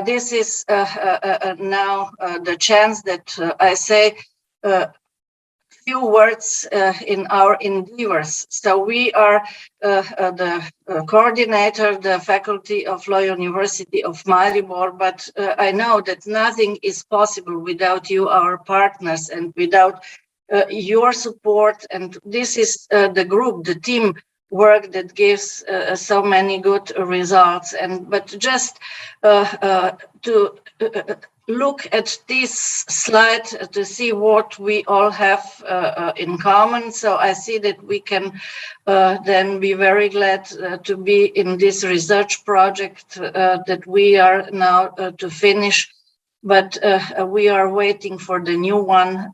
this is now the chance that I say few words in our endeavors. So we are the coordinator, the faculty of Law University of Maribor, but I know that nothing is possible without you, our partners, and without your support. And this is the group, the team work that gives so many good results. But just to look at this slide to see what we all have in common. So I see that we can then be very glad to be in this research project that we are now to finish. But we are waiting for the new one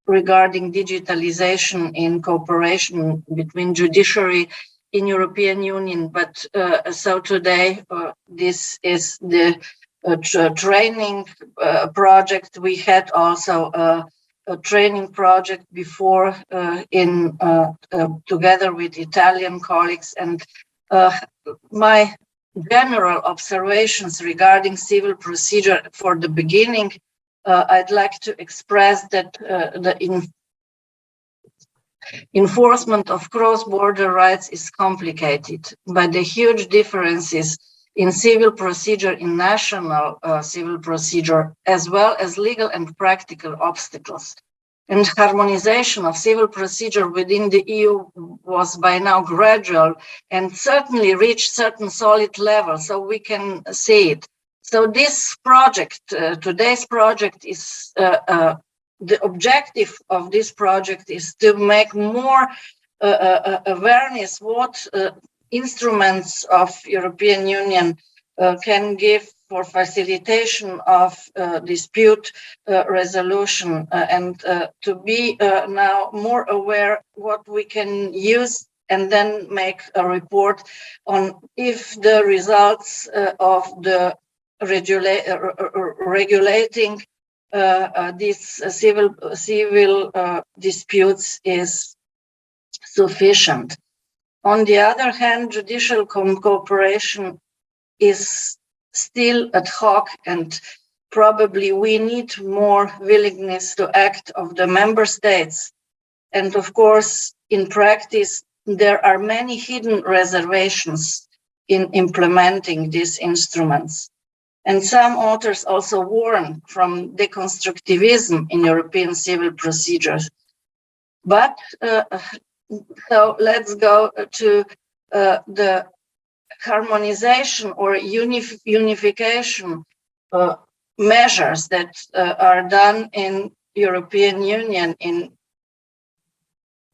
regarding digitalization in cooperation between judiciary in European Union. But so today, this is the training project. We had also a training project before together with Italian colleagues. And my general observations regarding civil procedure for the beginning, I'd like to express that the enforcement of cross-border rights is complicated by the huge differences in civil procedure, in national civil procedure, as well as legal and practical obstacles. And harmonization of civil procedure within the EU was by now gradual and certainly reached certain solid levels, so we can see it. So this project, today's project is, the objective of this project is to make more awareness what instruments of European Union can give for facilitation of dispute resolution and to be now more aware what we can use and then make a report on if the results of the regulating these civil disputes is sufficient. On the other hand, judicial cooperation is still ad hoc, and probably we need more willingness to act of the member states. And of course, in practice, there are many hidden reservations in implementing these instruments. And some authors also warn from deconstructivism in European civil procedures. But so let's go to the harmonization or unification measures that are done in European Union.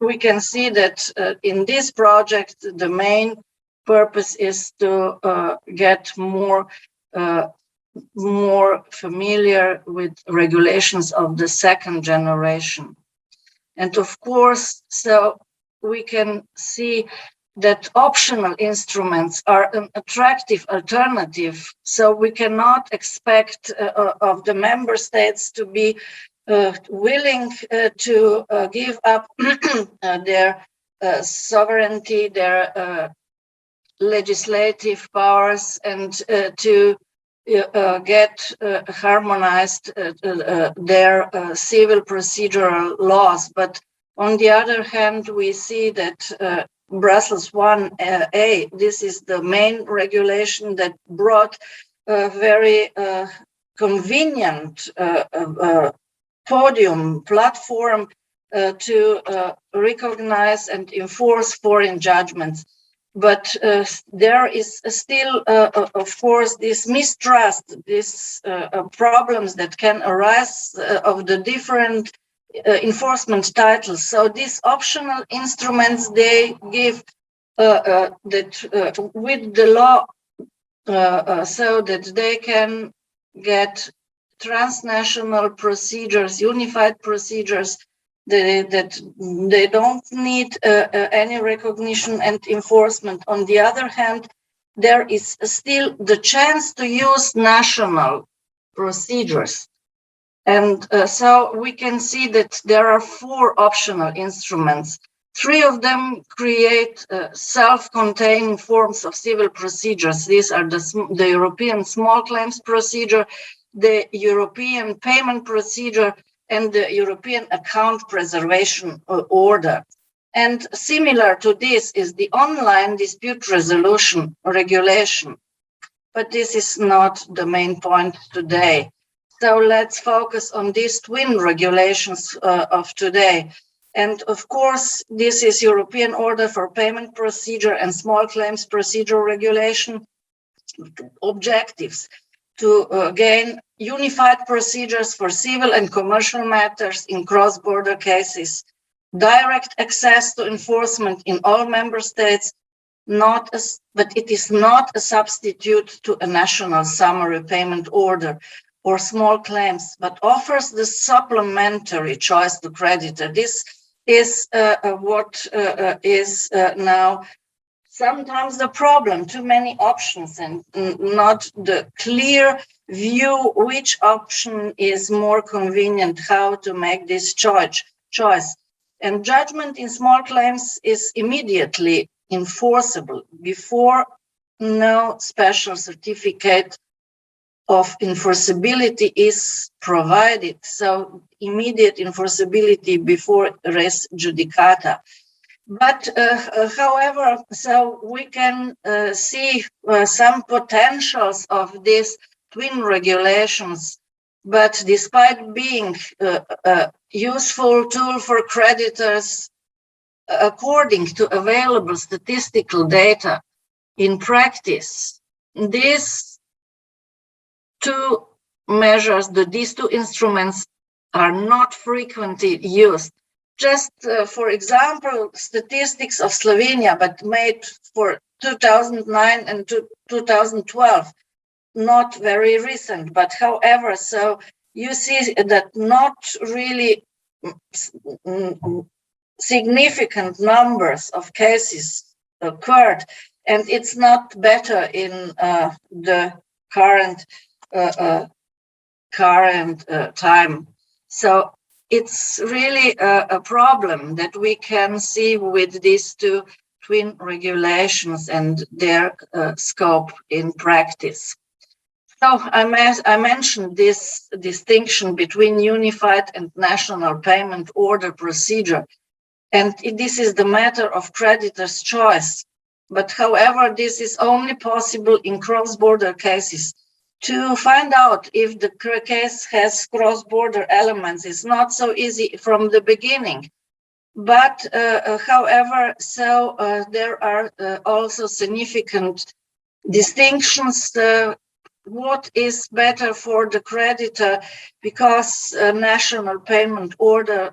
We can see that in this project, the main purpose is to get more familiar with regulations of the second generation. And of course, so we can see that optional instruments are an attractive alternative. So we cannot expect of the member states to be willing to give up their sovereignty, their legislative powers, and to get harmonized their civil procedural laws. But on the other hand, we see that Brussels 1A, this is the main regulation that brought a very convenient platform to recognize and enforce foreign judgments. But there is still, of course, this mistrust, these problems that can arise of the different enforcement titles. So these optional instruments, they give that with the law so that they can get transnational procedures, unified procedures, that they don't need any recognition and enforcement. On the other hand, there is still the chance to use national procedures. And so we can see that there are 4 optional instruments. 3 of them create self-contained forms of civil procedures. These are the European Small Claims Procedure, the European Payment Procedure, and the European Account Preservation Order. And similar to this is the Online Dispute Resolution Regulation. But this is not the main point today. So let's focus on these twin regulations of today. And of course, this is European Order for Payment Procedure and Small Claims Procedure Regulation objectives to gain unified procedures for civil and commercial matters in cross-border cases, direct access to enforcement in all member states, but it is not a substitute to a national summary payment order or small claims, but offers the supplementary choice to creditor. This is what is now sometimes the problem, too many options and not the clear view which option is more convenient, how to make this choice. And judgment in small claims is immediately enforceable before no special certificate of enforceability is provided. So immediate enforceability before res judicata. But however, so we can see some potentials of these twin regulations, but despite being a useful tool for creditors, according to available statistical data, in practice, these two measures, these two instruments are not frequently used. Just for example, statistics of Slovenia, but made for 2009 and 2012, not very recent, but however, so you see that not really significant numbers of cases occurred, and it's not better in the current time. So it's really a problem that we can see with these two twin regulations and their scope in practice. So I mentioned this distinction between unified and national payment order procedure, and this is the matter of creditor's choice. But however, this is only possible in cross-border cases. To find out if the case has cross-border elements is not so easy from the beginning. But however, so there are also significant distinctions. What is better for the creditor, because national payment order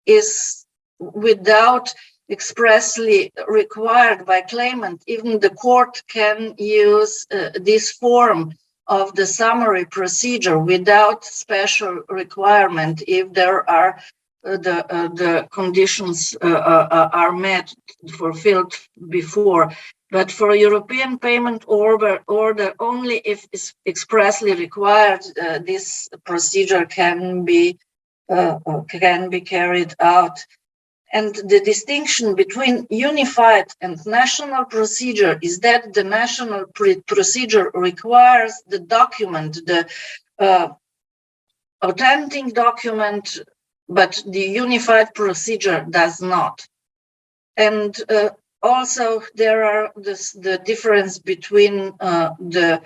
is without expressly required by claimant. Even the court can use this form of the summary procedure without special requirement if there are the conditions are met, fulfilled before. But for European payment order only if it's expressly required, this procedure can be carried out. And the distinction between unified and national procedure is that the national procedure requires the document, the authentic document, but the unified procedure does not. And also there are the difference between the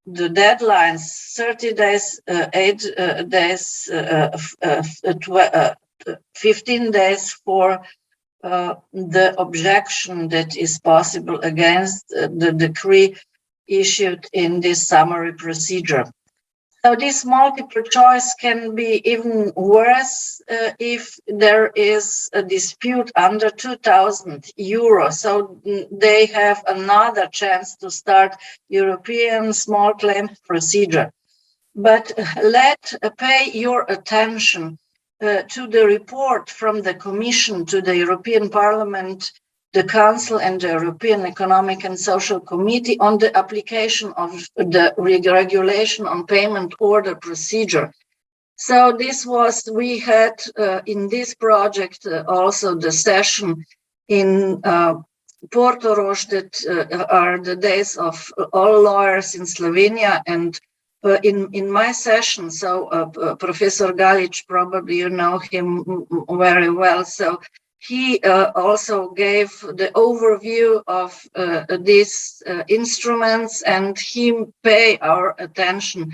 deadlines, 30 days, 8 days, 15 days for the objection that is possible against the decree issued in this summary procedure. So this multiple choice can be even worse if there is a dispute under 2,000 euros. So they have another chance to start European small claims procedure. But pay your attention to the report from the Commission to the European Parliament, the Council and the European Economic and Social Committee on the application of the regulation on payment order procedure. So we had in this project also the session in Portorož, that are the days of all lawyers in Slovenia, and in my session, so Professor Galic, probably you know him very well, so he also gave the overview of these instruments, and he paid our attention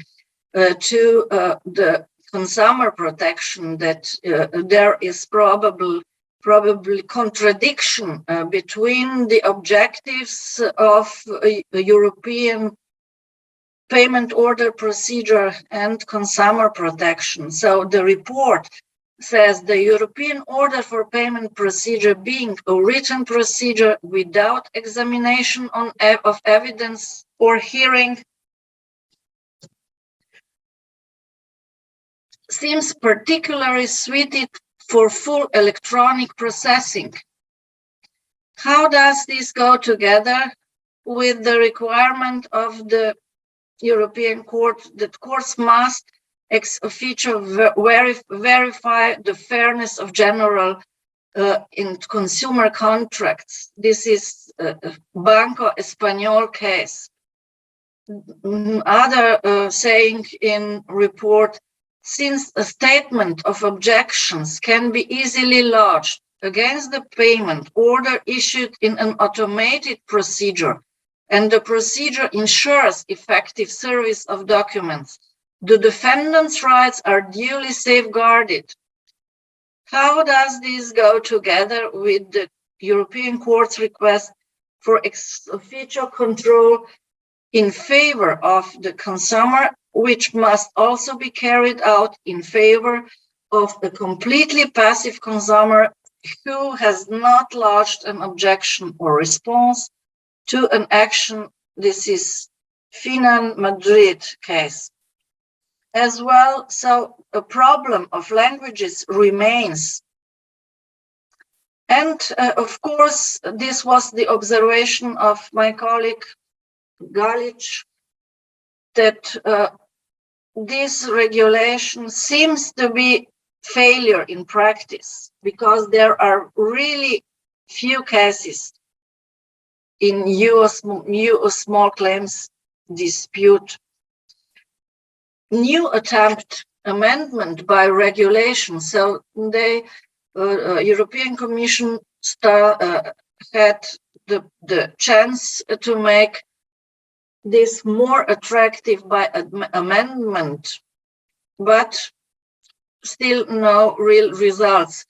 to the consumer protection, that there is probably contradiction between the objectives of European payment order procedure and consumer protection. So the report says the European order for payment procedure being a written procedure without examination of evidence or hearing seems particularly suited for full electronic processing. How does this go together with the requirement of the European Court that courts must ex officio verify the fairness of general in consumer contracts? This is Banco Español case. Other saying in report, since a statement of objections can be easily lodged against the payment order issued in an automated procedure, and the procedure ensures effective service of documents, the defendant's rights are duly safeguarded. How does this go together with the European Court's request for ex officio control in favor of the consumer, which must also be carried out in favor of a completely passive consumer who has not lodged an objection or response to an action? This is Finan Madrid case. As well, so a problem of languages remains. And of course, this was the observation of my colleague Galic, that this regulation seems to be failure in practice, because there are really few cases in US small claims dispute. New attempt amendment by regulation. So the European Commission had the chance to make this more attractive by amendment, but still no real results.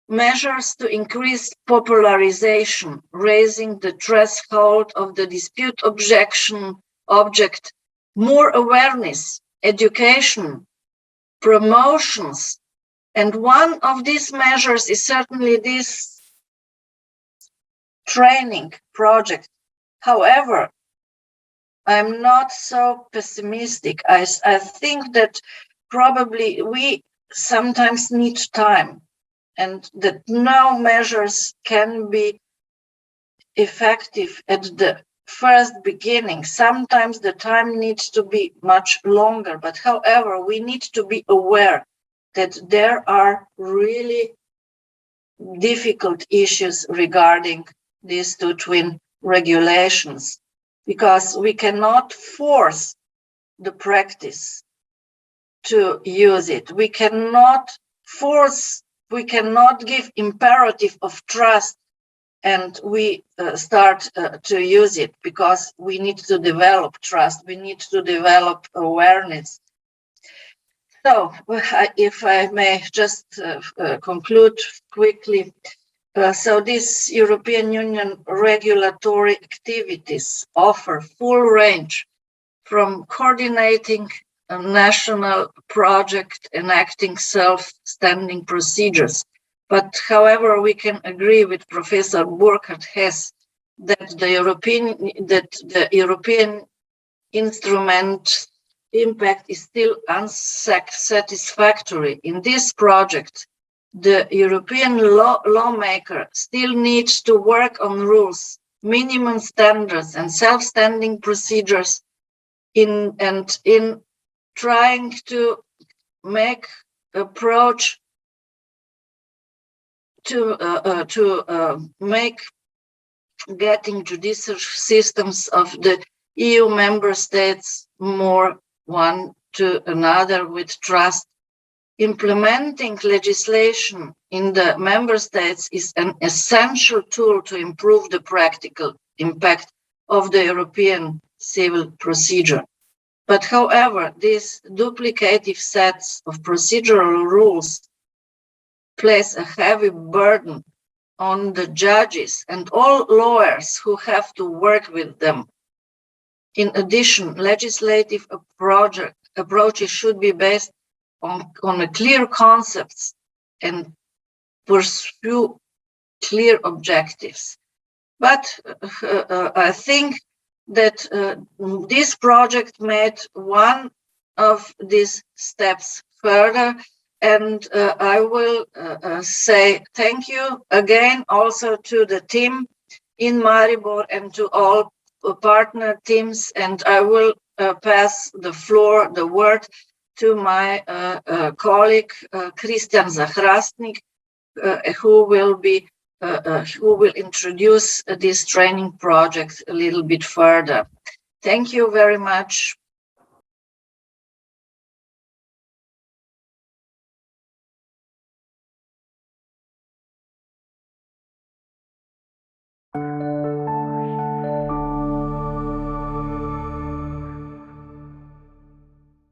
Measures to increase popularization, raising the threshold of the dispute object, more awareness, education, promotions. And one of these measures is certainly this training project. However, I'm not so pessimistic. I think that probably we sometimes need time, and that no measures can be effective at the first beginning. Sometimes the time needs to be much longer, but however, we need to be aware that there are really difficult issues regarding these two twin regulations, because we cannot force the practice to use it. We cannot give imperative of trust and we start to use it, because we need to develop trust, we need to develop awareness. So if I may just conclude quickly. So these European Union regulatory activities offer full range, from coordinating a national project enacting self-standing procedures. But however, we can agree with Professor Burkhard Hess that the European instrument impact is still unsatisfactory. In this project, the European lawmaker still needs to work on rules, minimum standards, and self-standing procedures in trying to make approach to make getting judicial systems of the EU member states more one to another with trust. Implementing legislation in the member states is an essential tool to improve the practical impact of the European civil procedure. But however, these duplicative sets of procedural rules place a heavy burden on the judges and all lawyers who have to work with them. In addition, legislative approaches should be based on clear concepts and pursue clear objectives. But I think that this project made one of these steps further, and I will say thank you again also to the team in Maribor and to all partner teams, and I will pass the word to my colleague Christian Zachrastnik, who will introduce this training project a little bit further. Thank you very much.